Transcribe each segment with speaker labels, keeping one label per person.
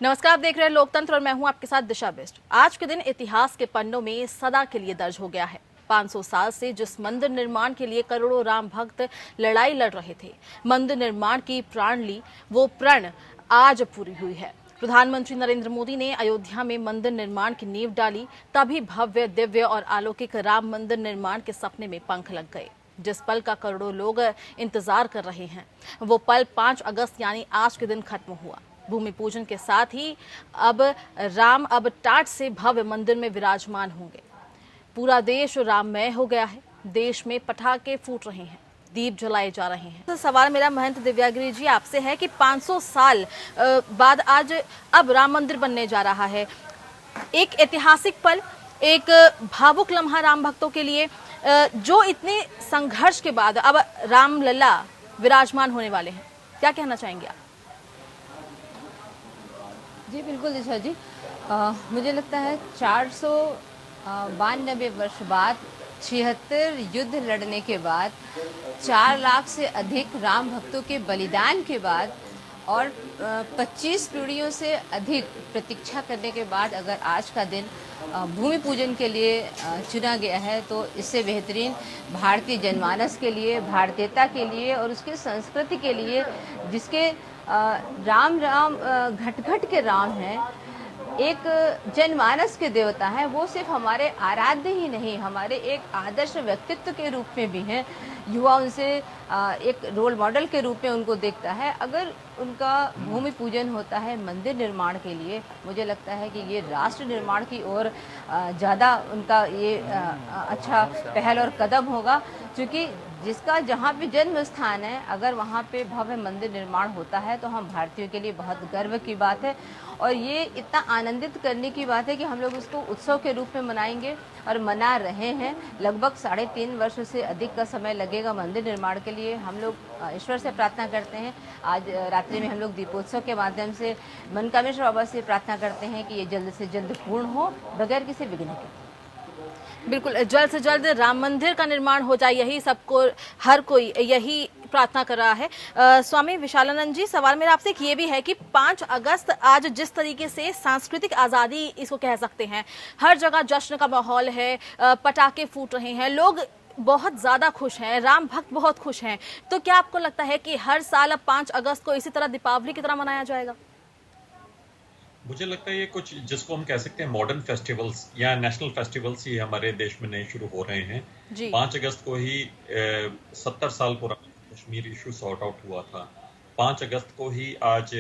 Speaker 1: नमस्कार, आप देख रहे हैं लोकतंत्र और मैं हूं आपके साथ दिशा बिष्ट। आज के दिन इतिहास के पन्नों में सदा के लिए दर्ज हो गया है। 500 साल से जिस मंदिर निर्माण के लिए करोड़ों राम भक्त लड़ाई लड़ रहे थे, मंदिर निर्माण की प्राण ली, वो प्रण आज पूरी हुई है। प्रधानमंत्री नरेंद्र मोदी ने अयोध्या में मंदिर निर्माण की नींव डाली, तभी भव्य, दिव्य और अलौकिक राम मंदिर निर्माण के सपने में पंख लग गए। जिस पल का करोड़ों लोग इंतजार कर रहे हैं, वो पल 5 अगस्त यानी आज के दिन खत्म हुआ। भूमि पूजन के साथ ही अब टाट से भव्य मंदिर में विराजमान होंगे। पूरा देश राममय हो गया है। देश में पटाखे फूट रहे हैं, दीप जलाए जा रहे हैं। तो सवाल मेरा महंत दिव्यागिरी जी आपसे है कि 500 साल बाद आज अब राम मंदिर बनने जा रहा है। एक ऐतिहासिक पल, एक भावुक लम्हा राम भक्तों के लिए, जो इतने संघर्ष के बाद अब रामलला विराजमान होने वाले हैं, क्या कहना चाहेंगे आप?
Speaker 2: जी बिल्कुल दिशा जी, मुझे लगता है 492 वर्ष बाद, 76 युद्ध लड़ने के बाद, 4 लाख से अधिक राम भक्तों के बलिदान के बाद और 25 पीढ़ियों से अधिक प्रतीक्षा करने के बाद अगर आज का दिन भूमि पूजन के लिए चुना गया है, तो इससे बेहतरीन भारतीय जनमानस के लिए, भारतीयता के लिए और उसकी संस्कृति के लिए, जिसके राम घट घट के राम हैं, एक जनमानस के देवता हैं, वो सिर्फ हमारे आराध्य ही नहीं, हमारे एक आदर्श व्यक्तित्व के रूप में भी हैं। युवा उनसे एक रोल मॉडल के रूप में उनको देखता है। अगर उनका भूमि पूजन होता है मंदिर निर्माण के लिए, मुझे लगता है कि ये राष्ट्र निर्माण की ओर ज़्यादा उनका ये अच्छा पहल और कदम होगा, क्योंकि जिसका जहाँ पे जन्म स्थान है, अगर वहाँ पे भव्य मंदिर निर्माण होता है तो हम भारतीयों के लिए बहुत गर्व की बात है और ये इतना आनंदित करने की बात है कि हम लोग उसको उत्सव के रूप में मनाएंगे और मना रहे हैं। लगभग 3.5 वर्ष से अधिक का समय लगेगा मंदिर निर्माण के लिए। हम लोग ईश्वर से प्रार्थना करते हैं, आज रात्रि में हम लोग दीपोत्सव के माध्यम से मनकामेश्वर बाबा से प्रार्थना करते हैं कि ये जल्द से जल्द पूर्ण हो बगैर किसी विघ्न के।
Speaker 1: बिल्कुल, जल्द से जल्द राम मंदिर का निर्माण हो जाए, यही सबको, हर कोई यही प्रार्थना कर रहा है। स्वामी विशालानंद जी, सवाल मेरा आपसे ये भी है कि 5 अगस्त आज जिस तरीके से सांस्कृतिक आज़ादी इसको कह सकते हैं, हर जगह जश्न का माहौल है, पटाखे फूट रहे हैं, लोग बहुत ज़्यादा खुश हैं, राम भक्त बहुत खुश हैं, तो क्या आपको लगता है कि हर साल अब 5 अगस्त को इसी तरह दीपावली की तरह मनाया जाएगा?
Speaker 3: मुझे लगता है ये कुछ जिसको हम कह सकते हैं मॉडर्न फेस्टिवल्स या नेशनल फेस्टिवल्स ही हमारे देश में नए शुरू हो रहे हैं। 5 अगस्त को ही 70 साल पुराना कश्मीर इशू सॉर्ट आउट हुआ था। 5 अगस्त को ही आज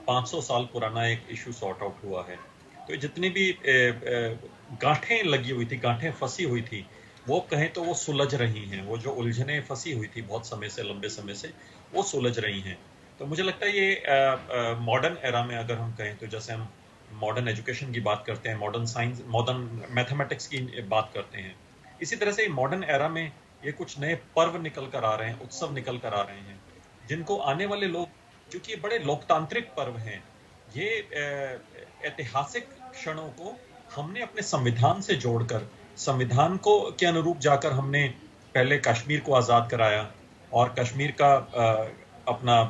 Speaker 3: 500 साल पुराना एक इशू सॉर्ट आउट हुआ है। तो जितनी भी गांठें लगी हुई थी, गांठें फंसी हुई थी, वो कहें तो वो सुलझ रही हैं। वो जो उलझनें फंसी हुई थी बहुत समय से, लंबे समय से, वो सुलझ रही हैं। तो मुझे लगता है ये मॉडर्न एरा में अगर हम कहें तो, जैसे हम मॉडर्न एजुकेशन की बात करते हैं, मॉडर्न साइंस, मॉडर्न मैथमेटिक्स की बात करते हैं, इसी तरह से मॉडर्न एरा में ये कुछ नए पर्व निकल कर आ रहे हैं, उत्सव निकल कर आ रहे हैं, जिनको आने वाले लोग, क्योंकि ये बड़े लोकतांत्रिक पर्व हैं, ये ऐतिहासिक क्षणों को हमने अपने संविधान से जोड़कर, संविधान को के अनुरूप जाकर हमने पहले कश्मीर को आज़ाद कराया और कश्मीर का अपना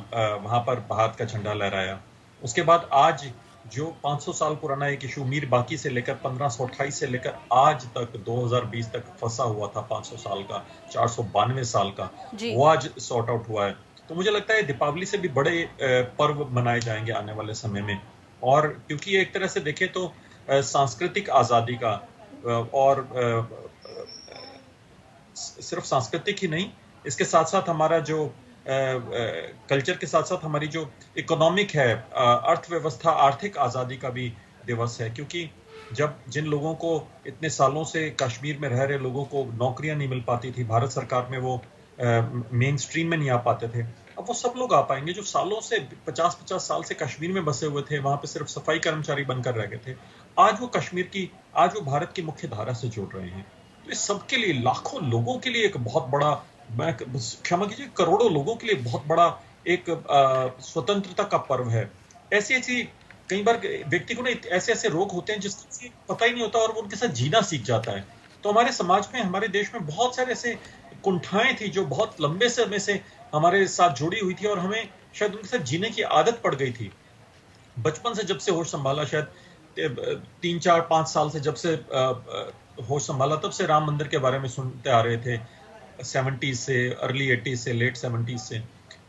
Speaker 3: वहां पर भारत का झंडा लहराया। उसके बाद आज जो 500 साल पुराना एक इशू मीर बाकी से लेकर 1528 से लेकर आज तक 2020 तक फंसा हुआ था, 500 साल का, 492 साल का, वो आज सॉर्ट आउट हुआ है। तो मुझे लगता है दीपावली से भी बड़े पर्व मनाए जाएंगे आने वाले समय में। और क्योंकि एक तरह से देखें तो सांस्कृतिक आज़ादी का, और सिर्फ सांस्कृतिक ही नहीं, इसके साथ साथ हमारा जो कल्चर के साथ साथ हमारी जो इकोनॉमिक है, अर्थव्यवस्था, आर्थिक आज़ादी का भी दिवस है। क्योंकि जब जिन लोगों को इतने सालों से कश्मीर में रह रहे लोगों को नौकरियां नहीं मिल पाती थी, भारत सरकार में वो मेन स्ट्रीम में नहीं आ पाते थे, अब वो सब लोग आ पाएंगे जो सालों से 50-50 साल से कश्मीर में बसे हुए थे, वहां पे सिर्फ सफाई कर्मचारी बनकर रह गए थे। आज वो भारत की मुख्य धारा से जुड़ रहे हैं। तो इस सबके लिए, लाखों लोगों के लिए एक बहुत बड़ा, मैं क्षमा कीजिए, करोड़ों लोगों के लिए बहुत बड़ा एक स्वतंत्रता का पर्व है। ऐसी कई बार व्यक्ति को ना ऐसे रोग होते हैं जिससे पता ही नहीं होता और वो उनके साथ जीना सीख जाता है। तो हमारे समाज में, हमारे देश में बहुत सारे ऐसे कुंठाएं थी जो बहुत लंबे समय से हमारे साथ जुड़ी हुई थी और हमें शायद उनके साथ जीने की आदत पड़ गई थी। बचपन से जब से होश संभाला, शायद 3-4-5 साल से जब से होश संभाला, तब से राम मंदिर के बारे में सुनते आ रहे थे, 70s से, अर्ली 80s से, लेट 70s से,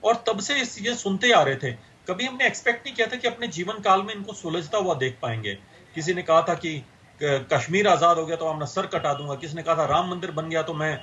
Speaker 3: और तब से ये सुनते आ रहे थे। कभी हमने एक्सपेक्ट नहीं किया था कि अपने जीवन काल में इनको सुलझता हुआ देख पाएंगे। किसी ने कहा था कि कश्मीर आजाद हो गया तो अपना सर कटा दूंगा, किसी ने कहा था राम मंदिर बन गया तो मैं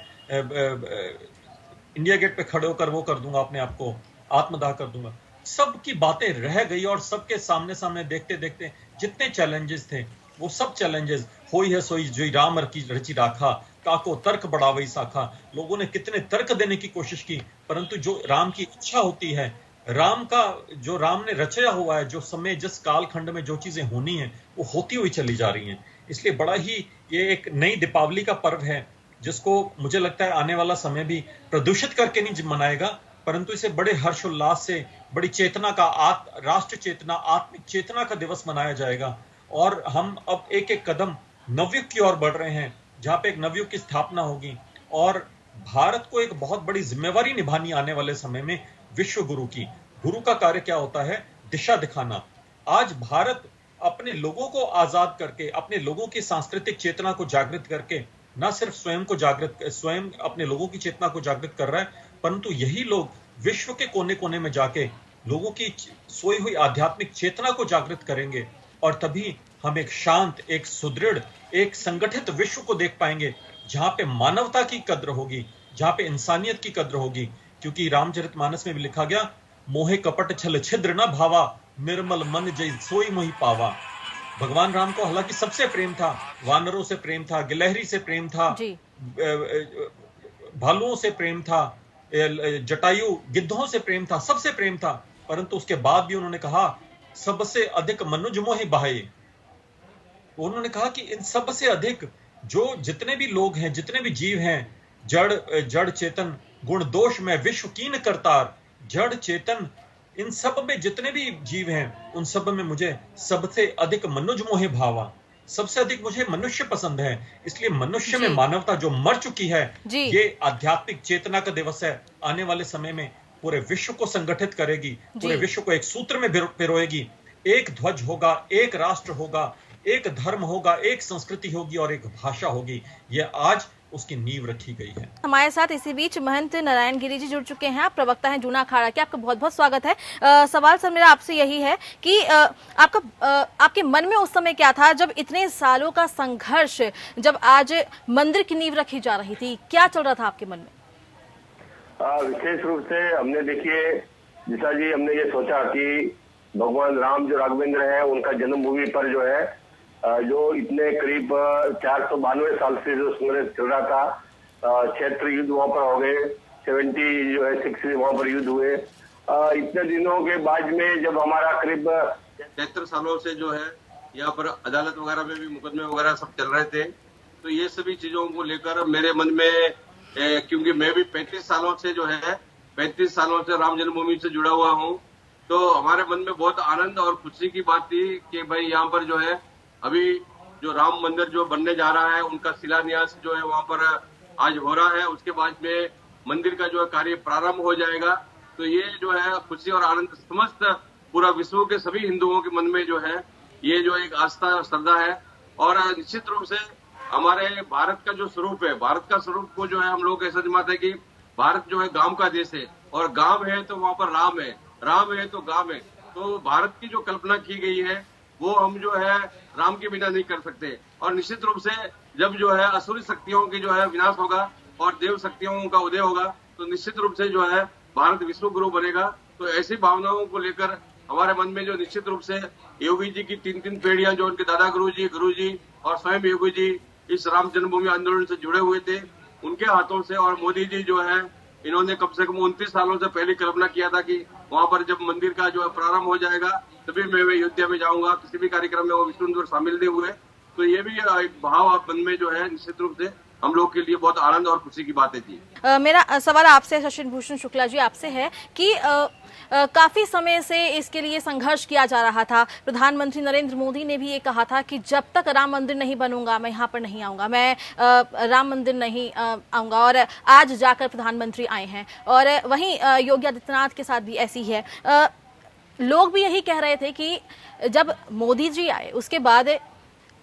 Speaker 3: इंडिया गेट पे खड़े होकर वो कर दूंगा, अपने आप को आत्मदाह कर दूंगा। सबकी बातें रह गई और सबके सामने सामने देखते देखते जितने चैलेंजेस थे वो सब चैलेंजेस होई है सोई जो राम रची राखा, काको तर्क बढ़ावई साखा। लोगों ने कितने तर्क देने की कोशिश की, परंतु जो राम की इच्छा होती है, राम का जो राम ने रचाया हुआ है, जो समय जिस कालखंड में जो चीजें होनी है वो होती हुई चली जा रही हैं। इसलिए बड़ा ही ये एक नई दीपावली का पर्व है, जिसको मुझे लगता है आने वाला समय भी प्रदूषित करके नहीं मनाएगा, परंतु इसे बड़े हर्षोल्लास से, बड़ी चेतना का, राष्ट्र चेतना, आत्मिक चेतना का दिवस मनाया जाएगा। और हम अब एक एक कदम नवयुग की ओर बढ़ रहे हैं, जहां पे एक नवयुग की स्थापना होगी और भारत को एक बहुत बड़ी जिम्मेवारी निभानी आने वाले समय में विश्व गुरु की। गुरु का कार्य क्या होता है? दिशा दिखाना। आज भारत अपने लोगों को आजाद करके, अपने लोगों की सांस्कृतिक चेतना को जागृत करके, न सिर्फ स्वयं अपने लोगों की चेतना को जागृत कर रहा है, परंतु यही लोग विश्व के कोने कोने में जाके लोगों की सोई हुई आध्यात्मिक चेतना को जागृत करेंगे, और तभी हम एक शांत, एक सुदृढ़, एक संगठित विश्व को देख पाएंगे, जहां पे मानवता की कद्र होगी, जहां पे इंसानियत की कद्र होगी। क्योंकि रामचरितमानस में भी लिखा गया, मोहे कपट छल छिद्र न भावा, निर्मल मन जय सोई मोहि पावा। भगवान राम को हालांकि सबसे प्रेम था, वानरों से प्रेम था, गिलहरी से प्रेम था, भालुओं से प्रेम था, जटायु गिद्धों से प्रेम था, सबसे प्रेम था, परंतु उसके बाद भी उन्होंने कहा सबसे अधिक मनुज मोहि बाहे। उन्होंने कहा कि इन सबसे अधिक जो जितने भी लोग हैं, जितने भी जीव हैं, जड़ चेतन गुण दोष में विश्व कीन करतार, जड़ चेतन इन सब में जितने भी जीव हैं, उन सब में मुझे सबसे अधिक मनुज मोहे भावा, सबसे अधिक मुझे मनुष्य पसंद है। इसलिए मनुष्य में मानवता जो मर चुकी है, ये आध्यात्मिक चेतना का दिवस है। आने वाले समय में पूरे विश्व को संगठित करेगी, पूरे विश्व को एक सूत्र में पिरोएगी। एक ध्वज होगा, एक राष्ट्र होगा, एक धर्म होगा, एक संस्कृति होगी और एक भाषा होगी। ये आज उसकी नींव रखी गई है।
Speaker 1: हमारे साथ इसी बीच महंत नारायण गिरी जी जुड़ चुके हैं। आप प्रवक्ता हैं जूना अखाड़ा के। आपका बहुत बहुत स्वागत है। सवाल सर मेरा आपसे यही है कि आपके मन में उस समय क्या था जब इतने सालों का संघर्ष, जब आज मंदिर की नींव रखी जा रही थी, क्या चल रहा था आपके मन में?
Speaker 4: विशेष रूप से हमने, देखिए जिसा जी, हमने ये सोचा कि भगवान राम जो राघवेंद्र है, उनका जन्मभूमि पर जो है, जो इतने करीब 492 साल से जो संघर्ष चल रहा था, क्षेत्र युद्ध वहां पर हो गए, 76 वहां पर युद्ध हुए। इतने दिनों के बाद में जब हमारा करीब 73 सालों से जो है यहाँ पर अदालत वगैरह में भी मुकदमे वगैरह सब चल रहे थे, तो ये सभी चीजों को लेकर मेरे मन में, क्योंकि मैं भी 35 सालों से जो है 35 सालों से राम जन्मभूमि से जुड़ा हुआ हूँ, तो हमारे मन में बहुत आनंद और खुशी की बात थी कि भाई यहाँ पर जो है अभी जो राम मंदिर जो बनने जा रहा है, उनका शिलान्यास जो है वहां पर आज हो रहा है। उसके बाद में मंदिर का जो है कार्य प्रारंभ हो जाएगा। तो ये जो है खुशी और आनंद समस्त पूरा विश्व के सभी हिंदुओं के मन में जो है ये जो एक आस्था और श्रद्धा है। और निश्चित रूप से हमारे भारत का जो स्वरूप है, भारत का स्वरूप को जो है हम लोग ऐसा मानते हैं कि भारत जो है गांव का देश है, और गांव है तो वहां पर राम है, राम है तो गांव है। तो भारत की जो कल्पना की गई है वो हम जो है राम के बिना नहीं कर सकते। और निश्चित रूप से जब जो है असुरी शक्तियों की जो है विनाश होगा और देव शक्तियों का उदय होगा, तो निश्चित रूप से जो है भारत विश्व गुरु बनेगा। तो ऐसी भावनाओं को लेकर हमारे मन में जो निश्चित रूप से योगी जी की 3 पीढ़ियां, जो उनके दादा गुरु जी और स्वयं योगी जी इस राम जन्मभूमि आंदोलन से जुड़े हुए थे, उनके हाथों से, और मोदी जी जो है इन्होंने कम से कम 29 सालों से पहले कल्पना किया था कि वहां पर जब मंदिर का जो है प्रारंभ हो जाएगा तभी मैं अयोध्या में जाऊंगा, किसी भी कार्यक्रम में वो विष्णु शामिल नहीं हुए। तो ये भी एक भाव मन में जो है निश्चित रूप से हम लोग के लिए बहुत आनंद और खुशी की बातें थी।
Speaker 1: मेरा सवाल आपसे शशि भूषण शुक्ला जी आपसे है कि काफी समय से इसके लिए संघर्ष किया जा रहा था। प्रधानमंत्री नरेंद्र मोदी ने भी ये कहा था कि जब तक राम मंदिर नहीं बनूंगा मैं यहाँ पर नहीं आऊंगा, मैं राम मंदिर नहीं आऊंगा, और आज जाकर प्रधानमंत्री आए हैं। और वहीं योगी आदित्यनाथ के साथ भी ऐसी है। लोग भी यही कह रहे थे कि जब मोदी जी आए उसके बाद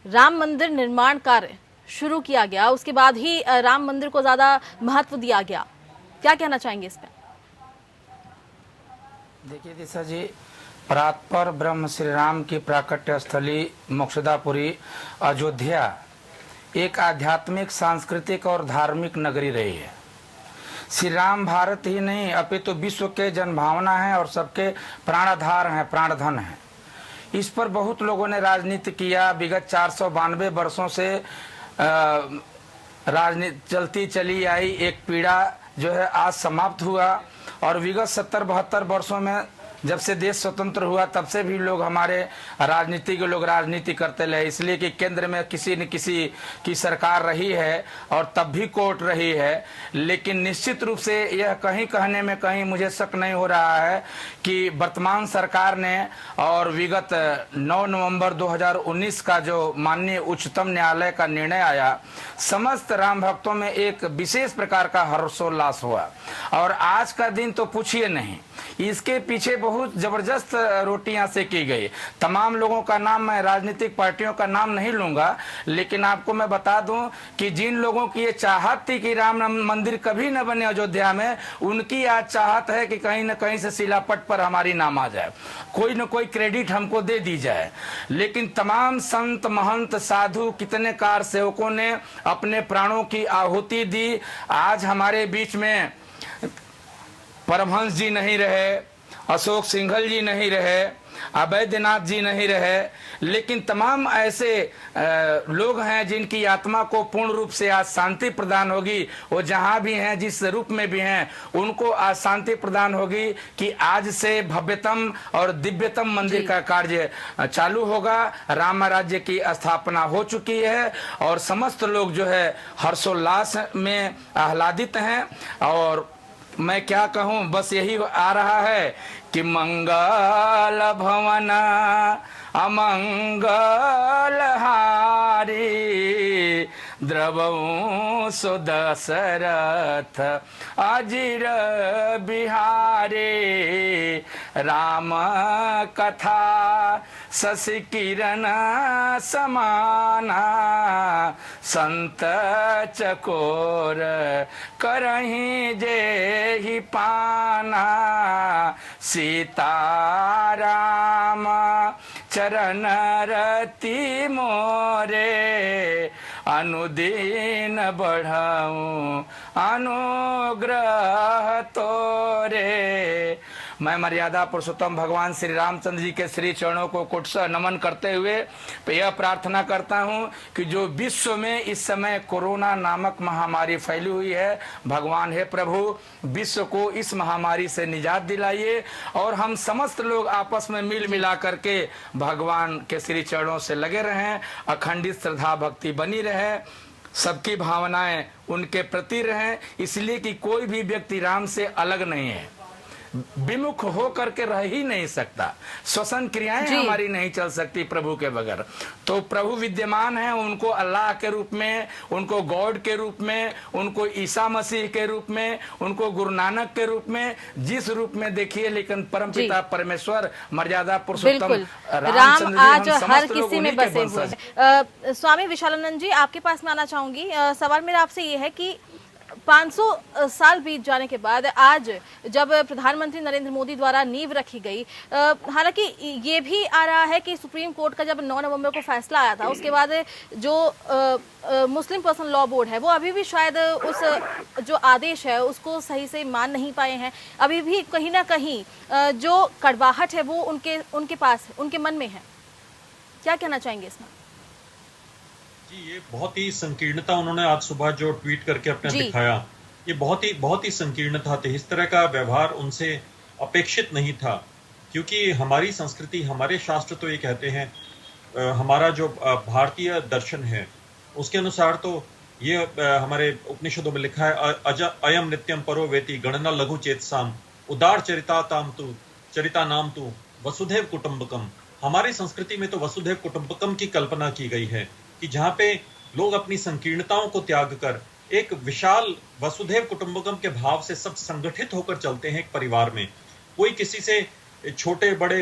Speaker 1: राम मंदिर निर्माण कार्य शुरू किया गया, उसके बाद ही राम मंदिर को ज्यादा महत्व दिया गया। क्या कहना चाहेंगे इस पर?
Speaker 5: देखिए दिशा जी, परात्पर ब्रह्म श्री राम की प्राकट्य स्थली मोक्षदापुरी अयोध्या एक आध्यात्मिक, सांस्कृतिक और धार्मिक नगरी रही है। श्री राम भारत ही नहीं अपितु तो विश्व के जनभावना है और सबके प्राणाधार हैं, प्राणधन है। इस पर बहुत लोगों ने राजनीति किया। विगत 492 वर्षों से राजनीति चलती चली आई एक पीड़ा जो है आज समाप्त हुआ। और विगत 70-72 वर्षों में जब से देश स्वतंत्र हुआ तब से भी लोग हमारे राजनीति के लोग राजनीति करते रहे, इसलिए कि केंद्र में किसी न किसी की सरकार रही है और तब भी कोर्ट रही है। लेकिन निश्चित रूप से यह कहीं कहने में कहीं मुझे शक नहीं हो रहा है कि वर्तमान सरकार ने और विगत 9 नवंबर 2019 का जो माननीय उच्चतम न्यायालय का निर्णय आया, समस्त राम भक्तों में एक विशेष प्रकार का हर्षोल्लास हुआ। और आज का दिन तो पूछिए नहीं, इसके पीछे बहुत जबरदस्त रोटियां सेकी गई। तमाम लोगों का नाम मैं राजनीतिक पार्टियों का नाम नहीं लूंगा, लेकिन आपको मैं बता दूं कि जिन लोगों की ये चाहत थी कि राम मंदिर कभी न बने अयोध्या में, उनकी आज चाहत है कि कहीं न कहीं से शिलापट पर हमारी नाम आ जाए, कोई न कोई क्रेडिट हमको दे दी जाए। लेकिन तमाम संत महंत साधु कितने कार सेवकों ने अपने प्राणों की आहुति दी। आज हमारे बीच में परमहंस जी नहीं रहे, अशोक सिंघल जी नहीं रहे, अवैधनाथ जी नहीं रहे, लेकिन तमाम ऐसे लोग हैं जिनकी आत्मा को पूर्ण रूप से आज शांति प्रदान होगी। वो जहां भी हैं, जिस रूप में भी हैं, उनको आज शांति प्रदान होगी कि आज से भव्यतम और दिव्यतम मंदिर का कार्य चालू होगा। राम राज्य की स्थापना हो चुकी है और समस्त लोग जो है हर्षोल्लास में आह्लादित हैं। और मैं क्या कहूं, बस यही आ रहा है कि मंगल भवन अमंगल हारी द्रवऊ सुदशरथ अजिर बिहारी राम कथा शशि किरण समाना संत चकोर करहीं जे ही पाना सीताराम चरण रति मोरे अनुदीन बढ़ाऊं अनुग्रह तोरे। मैं मर्यादा पुरुषोत्तम भगवान श्री रामचंद्र जी के श्री चरणों को कोटसा नमन करते हुए यह प्रार्थना करता हूं कि जो विश्व में इस समय कोरोना नामक महामारी फैली हुई है, भगवान हे प्रभु विश्व को इस महामारी से निजात दिलाइए और हम समस्त लोग आपस में मिल मिला करके भगवान के श्री चरणों से लगे रहें। अखंडित श्रद्धा भक्ति बनी रहे, सबकी भावनाएं उनके प्रति रहें, इसलिए कि कोई भी व्यक्ति राम से अलग नहीं है, विमुख हो करके रह ही नहीं सकता। श्वसन क्रियाएं हमारी नहीं चल सकती प्रभु के बगैर। तो प्रभु विद्यमान है, उनको अल्लाह के रूप में, उनको गॉड के रूप में, उनको ईसा मसीह के रूप में, उनको गुरु नानक के रूप में, जिस रूप में देखिए, लेकिन परमपिता परमेश्वर मर्यादा पुरुषोत्तम
Speaker 1: राम आज हर किसी में बसे हुए हैं। स्वामी विशालानंद जी, आपके पास में आना चाहूंगी। सवाल मेरा आपसे ये है कि 500 साल बीत जाने के बाद आज जब प्रधानमंत्री नरेंद्र मोदी द्वारा नींव रखी गई, हालांकि ये भी आ रहा है कि सुप्रीम कोर्ट का जब 9 नवंबर को फैसला आया था, उसके बाद जो मुस्लिम पर्सनल लॉ बोर्ड है वो अभी भी शायद उस जो आदेश है उसको सही से मान नहीं पाए हैं। अभी भी कहीं ना कहीं जो कड़वाहट है वो उनके पास, उनके मन में है। क्या कहना चाहेंगे इसमें?
Speaker 3: ये बहुत ही संकीर्णता उन्होंने आज सुबह जो ट्वीट करके अपने दिखाया, ये बहुत ही संकीर्णता थी। इस तरह का व्यवहार उनसे अपेक्षित नहीं था, क्योंकि हमारी संस्कृति, हमारे शास्त्र तो ये कहते हैं, हमारा जो भारतीय दर्शन है उसके अनुसार तो ये हमारे उपनिषदों में लिखा है, अयम नित्यम परो वेति गणना लघु चेतसाम उदार चरिता नाम तु वसुधैव कुटुंबकम। हमारी संस्कृति में तो वसुधैव कुटुंबकम की कल्पना की गई है कि जहां पे लोग अपनी संकीर्णताओं को त्याग कर एक विशाल वसुधैव कुटुंबकम के भाव से सब संगठित होकर चलते हैं एक परिवार में। कोई किसी से छोटे बड़े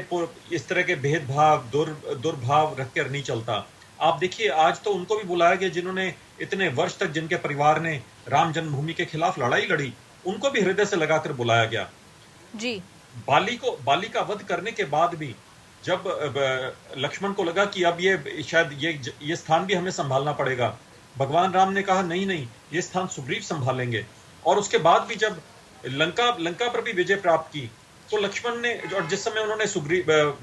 Speaker 3: इस तरह के भेदभाव दुर्भाव रखकर नहीं चलता। आप देखिए, आज तो उनको भी बुलाया गया जिन्होंने इतने वर्ष तक, जिनके परिवार ने राम जन्मभूमि के खिलाफ लड़ाई लड़ी, उनको भी हृदय से लगाकर बुलाया गया।
Speaker 1: जी।
Speaker 3: बाली का वध करने के बाद भी जब लक्ष्मण को लगा कि अब ये शायद ये स्थान भी हमें संभालना पड़ेगा, भगवान राम ने कहा नहीं नहीं, ये स्थान सुग्रीव संभालेंगे। और उसके बाद भी जब लंका पर भी विजय प्राप्त की, तो लक्ष्मण ने, और जिस समय उन्होंने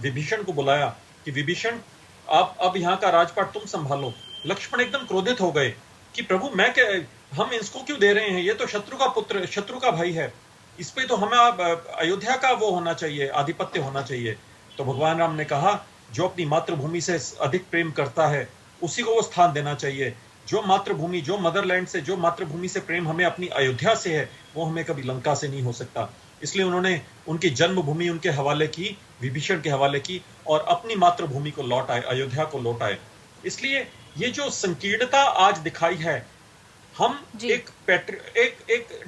Speaker 3: विभीषण को बुलाया कि विभीषण अब यहाँ का राजपाट तुम संभालो, लक्ष्मण एकदम क्रोधित हो गए कि प्रभु हम इसको क्यों दे रहे हैं, ये तो शत्रु का भाई है, इस पे तो हमें अयोध्या का वो होना चाहिए, आधिपत्य होना चाहिए। तो भगवान राम ने कहा जो अपनी मातृभूमि से अधिक प्रेम करता है उसी को वो स्थान देना चाहिए। जो मातृभूमि, जो मदरलैंड से, जो मातृभूमि से प्रेम हमें अपनी अयोध्या से है, वो हमें कभी लंका से नहीं हो सकता। इसलिए उन्होंने उनकी जन्मभूमि उनके हवाले की, विभीषण के हवाले की, और अपनी मातृभूमि को लौट आए, अयोध्या को लौट आए। इसलिए ये जो संकीर्णता आज दिखाई है, हम एक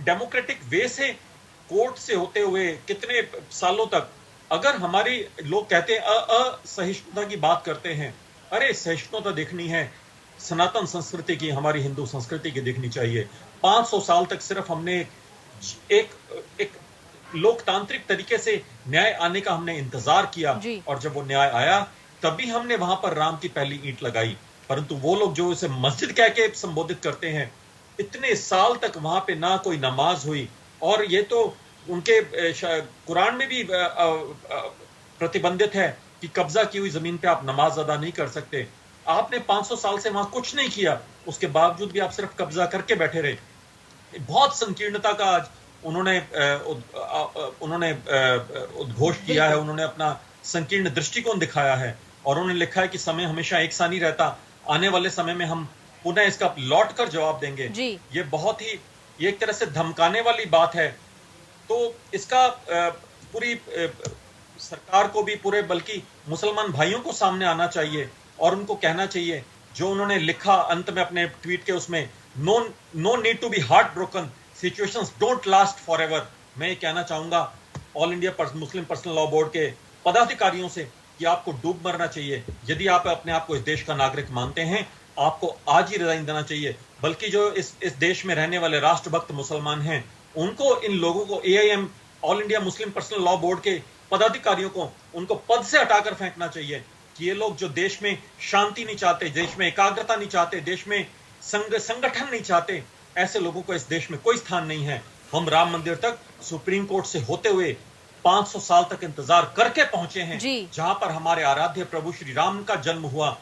Speaker 3: डेमोक्रेटिक वे से, कोर्ट से होते हुए कितने सालों तक, अगर हमारे लोग कहते हैं असहिष्णुता की बात करते हैं, अरे सहिष्णुता देखनी है सनातन संस्कृति की, हमारी हिंदू संस्कृति की देखनी चाहिए। 500 साल तक सिर्फ हमने एक लोकतांत्रिक तरीके से न्याय आने का हमने इंतजार किया, और जब वो न्याय आया तभी हमने वहां पर राम की पहली ईंट लगाई। परंतु वो लोग जो इसे मस्जिद कह के संबोधित करते हैं, इतने साल तक वहां पे ना कोई नमाज हुई, और ये तो उनके कुरान में भी प्रतिबंधित है कि कब्जा की हुई जमीन पे आप नमाज अदा नहीं कर सकते। आपने 500 साल से वहां कुछ नहीं किया, उसके बावजूद भी आप सिर्फ कब्जा करके बैठे रहे। बहुत संकीर्णता का आज उन्होंने उद्घोष किया है, उन्होंने अपना संकीर्ण दृष्टिकोण दिखाया है, और उन्होंने लिखा है कि समय हमेशा एक सा नहीं रहता, आने वाले समय में हम पुनः इसका लौट कर जवाब देंगे। ये बहुत ही, ये एक तरह से धमकाने वाली बात है। तो इसका पूरी सरकार को भी, पूरे बल्कि मुसलमान भाइयों को सामने आना चाहिए और उनको कहना चाहिए, जो उन्होंने लिखा अंत में अपने ट्वीट के उसमें, no need to be heartbroken, situations don't last forever. मैं ये कहना चाहूंगा ऑल इंडिया मुस्लिम पर्सनल लॉ बोर्ड के पदाधिकारियों से कि आपको डूब मरना चाहिए। यदि आप अपने आप को इस देश का नागरिक मानते हैं, आपको आज ही रिजाइन देना चाहिए। बल्कि जो इस देश में रहने वाले राष्ट्रभक्त मुसलमान हैं, उनको, इन लोगों को, AIM ऑल इंडिया मुस्लिम पर्सनल लॉ बोर्ड के पदाधिकारियों को, उनको पद से हटाकर फेंकना चाहिए कि ये लोग जो देश में शांति नहीं चाहते, देश में एकाग्रता नहीं चाहते, देश में संगठन नहीं चाहते, ऐसे लोगों को इस देश में कोई स्थान नहीं है। हम राम मंदिर तक सुप्रीम कोर्ट से होते हुए 500 साल तक इंतजार करके पहुंचे हैं, जहां पर हमारे आराध्य प्रभु श्री राम का जन्म हुआ।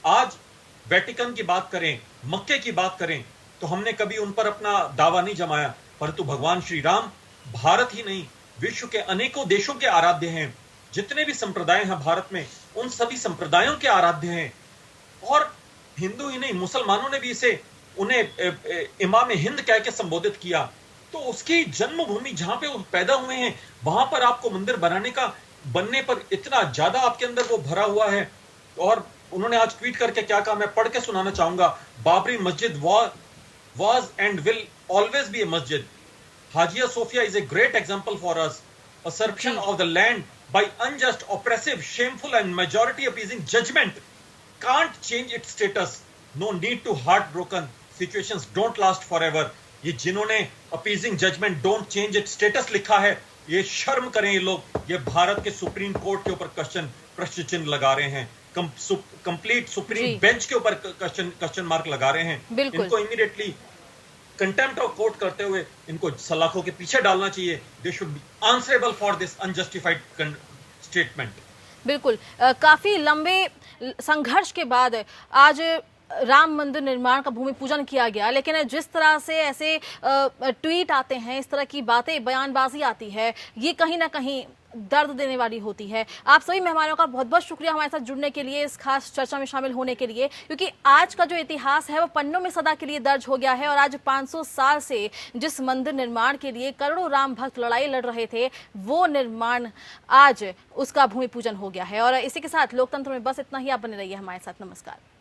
Speaker 3: आज वेटिकन की बात करें, मक्के की बात करें, तो हमने कभी उन पर अपना दावा नहीं जमाया, परंतु भगवान श्री राम भारत ही नहीं, विश्व के अनेकों देशों के आराध्य हैं। जितने भी संप्रदाय हैं भारत में, उन सभी संप्रदायों के आराध्य हैं। और हिंदू ही नहीं, मुसलमानों ने भी इसे, उन्हें इमाम हिंद कह के संबोधित किया। तो उसकी जन्मभूमि जहां पे वो पैदा हुए हैं, वहां पर आपको मंदिर बनने पर इतना ज्यादा आपके अंदर वो भरा हुआ है। और उन्होंने आज ट्वीट करके क्या कहा, मैं पढ़ के सुनाना चाहूंगा। बाबरी मस्जिद was and will always be a masjid. Hagia Sophia is a great example for us. Usurpation of the land by unjust, oppressive, shameful and majority appeasing judgment can't change its status. No need to heartbroken. Situations don't last forever. ये जिन्होंने appeasing judgment don't change its status लिखा है, ये शर्म करें ये लोग। ये भारत के सुप्रीम कोर्ट के ऊपर प्रश्न चिन्ह लगा रहे हैं, कंप्लीट सुप्रीम बेंच के ऊपर क्वेश्चन मार्क लगा रहे हैं। इनको इमीडिएटली कंटेम्प्ट ऑफ कोर्ट करते हुए इनको सलाखों के पीछे डालना चाहिए। They should be answerable for this unjustified statement.
Speaker 1: बिल्कुल, काफी लंबे संघर्ष के बाद आज राम मंदिर निर्माण का भूमि पूजन किया गया, लेकिन जिस तरह से ऐसे ट्वीट आते हैं, इस तरह की बातें, बयानबाजी आती है, ये कहीं ना कहीं दर्द देने वाली होती है। आप सभी मेहमानों का बहुत बहुत शुक्रिया हमारे साथ जुड़ने के लिए, इस खास चर्चा में शामिल होने के लिए, क्योंकि आज का जो इतिहास है वो पन्नों में सदा के लिए दर्ज हो गया है। और आज 500 साल से जिस मंदिर निर्माण के लिए करोड़ों राम भक्त लड़ाई लड़ रहे थे, वो निर्माण आज उसका भूमि पूजन हो गया है। और इसी के साथ लोकतंत्र में बस इतना ही। आप बने रहिए हमारे साथ। नमस्कार।